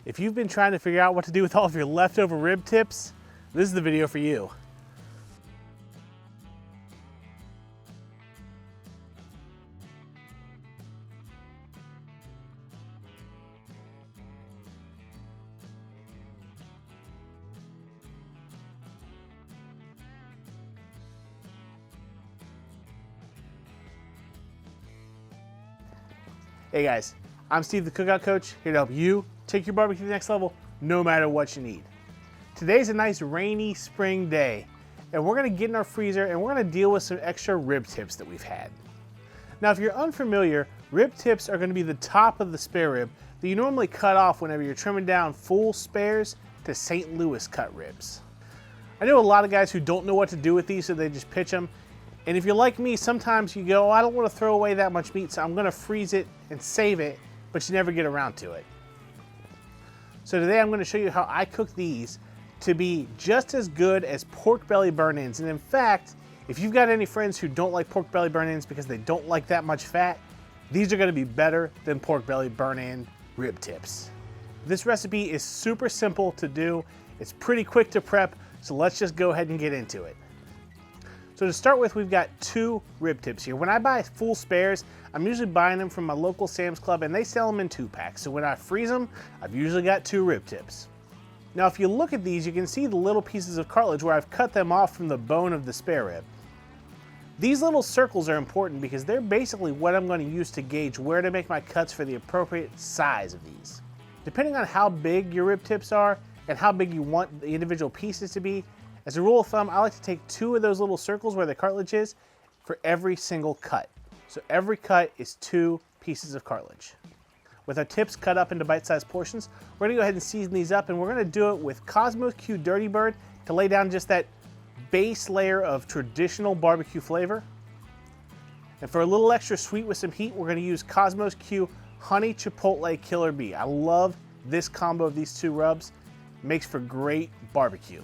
If you've been trying to figure out what to do with all of your leftover rib tips, this is the video for you. Hey guys, I'm Steve the Cookout Coach, here to help you take your barbecue to the next level no matter what you need. Today's a nice rainy spring day and we're going to get in our freezer and we're going to deal with some extra rib tips that we've had. Now if you're unfamiliar, rib tips are going to be the top of the spare rib that you normally cut off whenever you're trimming down full spares to St. Louis cut ribs. I know a lot of guys who don't know what to do with these, so they just pitch them. And if you're like me, sometimes you go, oh, I don't want to throw away that much meat, so I'm going to freeze it and save it, but you never get around to it. So today I'm going to show you how I cook these to be just as good as pork belly burn-ins. And in fact, if you've got any friends who don't like pork belly burn-ins because they don't like that much fat, these are going to be better than pork belly burn-in rib tips. This recipe is super simple to do. It's pretty quick to prep, so let's just go ahead and get into it. So to start with, we've got 2 rib tips here. When I buy full spares, I'm usually buying them from my local Sam's Club and they sell them in 2-packs. So when I freeze them, I've usually got 2 rib tips. Now if you look at these, you can see the little pieces of cartilage where I've cut them off from the bone of the spare rib. These little circles are important because they're basically what I'm going to use to gauge where to make my cuts for the appropriate size of these. Depending on how big your rib tips are and how big you want the individual pieces to be, as a rule of thumb, I like to take 2 of those little circles where the cartilage is for every single cut. So every cut is 2 pieces of cartilage. With our tips cut up into bite-sized portions, we're gonna go ahead and season these up, and we're gonna do it with Cosmos Q Dirty Bird to lay down just that base layer of traditional barbecue flavor. And for a little extra sweet with some heat, we're gonna use Cosmos Q Honey Chipotle Killer Bee. I love this combo of these 2 rubs. It makes for great barbecue.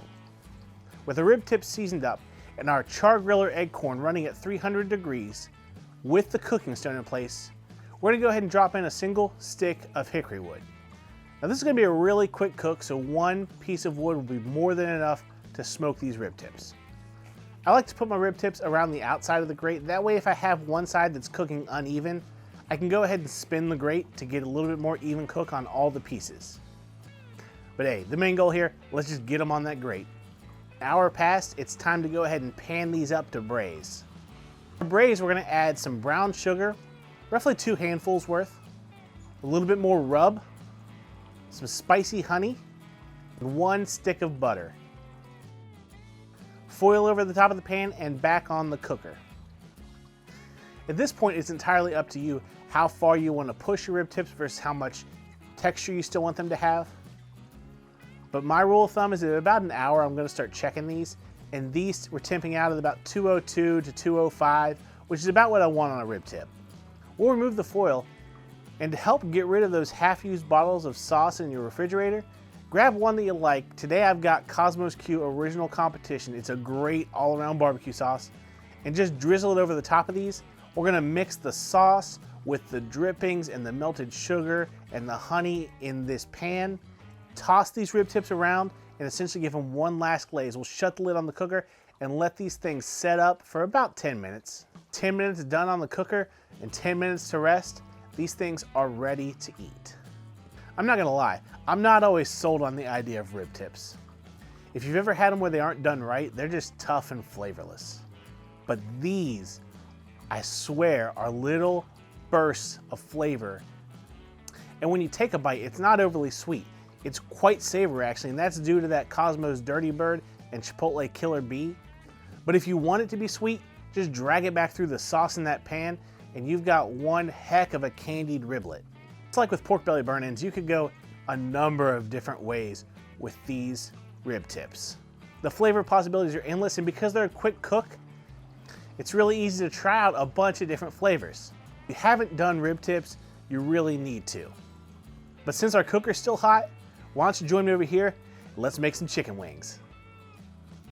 With the rib tips seasoned up and our Char griller Akorn running at 300 degrees with the cooking stone in place, we're gonna go ahead and drop in a single stick of hickory wood. Now this is gonna be a really quick cook, so 1 piece of wood will be more than enough to smoke these rib tips. I like to put my rib tips around the outside of the grate. That way if I have one side that's cooking uneven, I can go ahead and spin the grate to get a little bit more even cook on all the pieces. But hey, the main goal here, let's just get them on that grate. Hour passed, it's time to go ahead and pan these up to braise. For braise, we're going to add some brown sugar, roughly 2 handfuls worth, a little bit more rub, some spicy honey, and 1 stick of butter. Foil over the top of the pan and back on the cooker. At this point, it's entirely up to you how far you want to push your rib tips versus how much texture you still want them to have. But my rule of thumb is at about an hour, I'm going to start checking these. And these we're temping out at about 202 to 205, which is about what I want on a rib tip. We'll remove the foil, and to help get rid of those half-used bottles of sauce in your refrigerator, grab one that you like. Today I've got Cosmos Q Original Competition. It's a great all-around barbecue sauce. And just drizzle it over the top of these. We're going to mix the sauce with the drippings and the melted sugar and the honey in this pan. Toss these rib tips around and essentially give them 1 last glaze. We'll shut the lid on the cooker and let these things set up for about 10 minutes. 10 minutes done on the cooker and 10 minutes to rest. These things are ready to eat. I'm not gonna lie, I'm not always sold on the idea of rib tips. If you've ever had them where they aren't done right, they're just tough and flavorless. But these, I swear, are little bursts of flavor. And when you take a bite, it's not overly sweet. It's quite savory actually, and that's due to that Cosmos Dirty Bird and Chipotle Killer Bee. But if you want it to be sweet, just drag it back through the sauce in that pan and you've got one heck of a candied riblet. It's like with pork belly burn-ins, you could go a number of different ways with these rib tips. The flavor possibilities are endless, and because they're a quick cook, it's really easy to try out a bunch of different flavors. If you haven't done rib tips, you really need to. But since our cooker's still hot, why don't you join me over here and let's make some chicken wings.